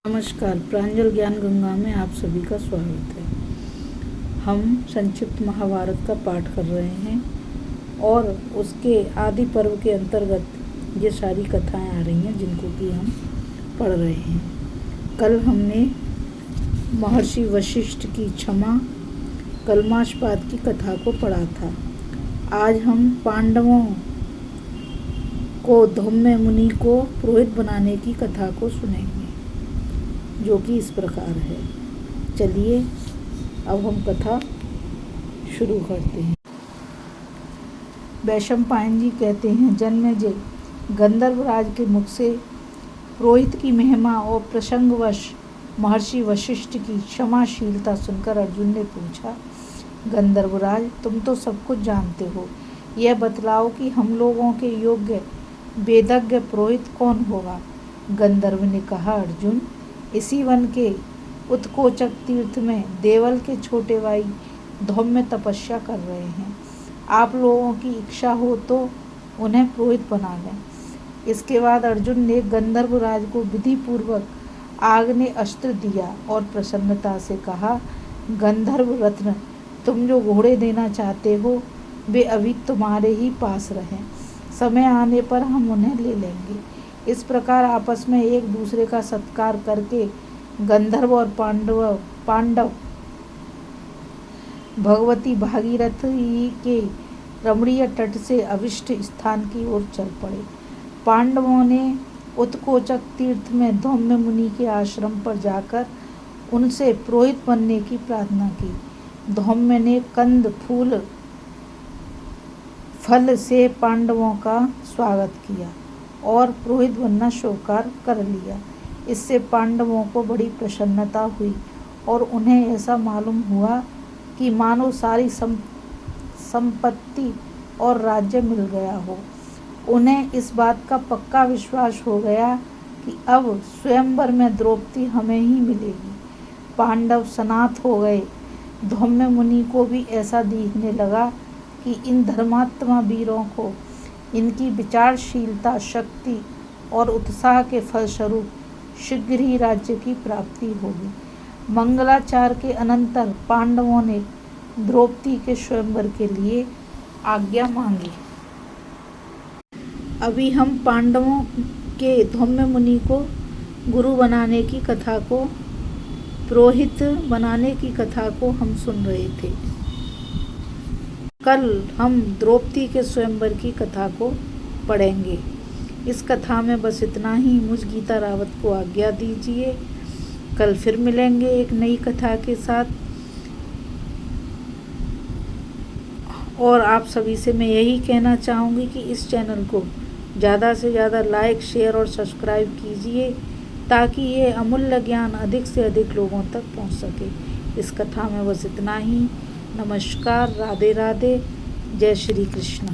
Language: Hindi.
नमस्कार, प्रांजल ज्ञान गंगा में आप सभी का स्वागत है। हम संक्षिप्त महाभारत का पाठ कर रहे हैं और उसके आदि पर्व के अंतर्गत ये सारी कथाएं आ रही हैं जिनको कि हम पढ़ रहे हैं। कल हमने महर्षि वशिष्ठ की क्षमा कल्माशपात की कथा को पढ़ा था। आज हम पांडवों को धौम्य मुनि को पुरोहित बनाने की कथा को सुनेंगे, जो कि इस प्रकार है। चलिए अब हम कथा शुरू करते हैं। वैशंपायन जी कहते हैं, जन्मेजय गंधर्वराज के मुख से पुरोहित की महिमा और प्रसंगवश महर्षि वशिष्ठ की क्षमाशीलता सुनकर अर्जुन ने पूछा, गंधर्वराज, तुम तो सब कुछ जानते हो, यह बतलाओ कि हम लोगों के योग्य वेदज्ञ पुरोहित कौन होगा। गंधर्व ने कहा, अर्जुन, इसी वन के उत्कोचक तीर्थ में देवल के छोटे भाई धौम्य तपस्या कर रहे हैं। आप लोगों की इच्छा हो तो उन्हें पुरोहित बना लें। इसके बाद अर्जुन ने गंधर्वराज को विधि पूर्वक आग्नेय अस्त्र दिया और प्रसन्नता से कहा, गंधर्व रत्न, तुम जो घोड़े देना चाहते हो वे अभी तुम्हारे ही पास रहें। समय आने पर हम उन्हें ले लेंगे। इस प्रकार आपस में एक दूसरे का सत्कार करके गंधर्व और पांडव भगवती भागीरथी के रमणीय तट से अभिष्ट स्थान की ओर चल पड़े। पांडवों ने उत्कोचक तीर्थ में धौम्य मुनि के आश्रम पर जाकर उनसे पुरोहित बनने की प्रार्थना की। धौम्य ने कंद फूल फल से पांडवों का स्वागत किया और पुरोहित बनना स्वीकार कर लिया। इससे पांडवों को बड़ी प्रसन्नता हुई और उन्हें ऐसा मालूम हुआ कि मानो सारी संपत्ति और राज्य मिल गया हो। उन्हें इस बात का पक्का विश्वास हो गया कि अब स्वयंवर में द्रौपदी हमें ही मिलेगी। पांडव सनाथ हो गए। धौम्य मुनि को भी ऐसा दिखने लगा कि इन धर्मात्मा वीरों को इनकी विचारशीलता, शक्ति और उत्साह के फलस्वरूप शीघ्र ही राज्य की प्राप्ति होगी। मंगलाचार के अनंतर पांडवों ने द्रौपदी के स्वयंवर के लिए आज्ञा मांगी। अभी हम पांडवों के धौम्य मुनि को गुरु बनाने की कथा को, पुरोहित बनाने की कथा को हम सुन रहे थे। कल हम द्रौपदी के स्वयंवर की कथा को पढ़ेंगे। इस कथा में बस इतना ही। मुझ गीता रावत को आज्ञा दीजिए। कल फिर मिलेंगे एक नई कथा के साथ। और आप सभी से मैं यही कहना चाहूँगी कि इस चैनल को ज़्यादा से ज़्यादा लाइक, शेयर और सब्सक्राइब कीजिए ताकि ये अमूल्य ज्ञान अधिक से अधिक लोगों तक पहुँच सके। इस कथा में बस इतना ही। नमस्कार, राधे राधे, जय श्री कृष्ण।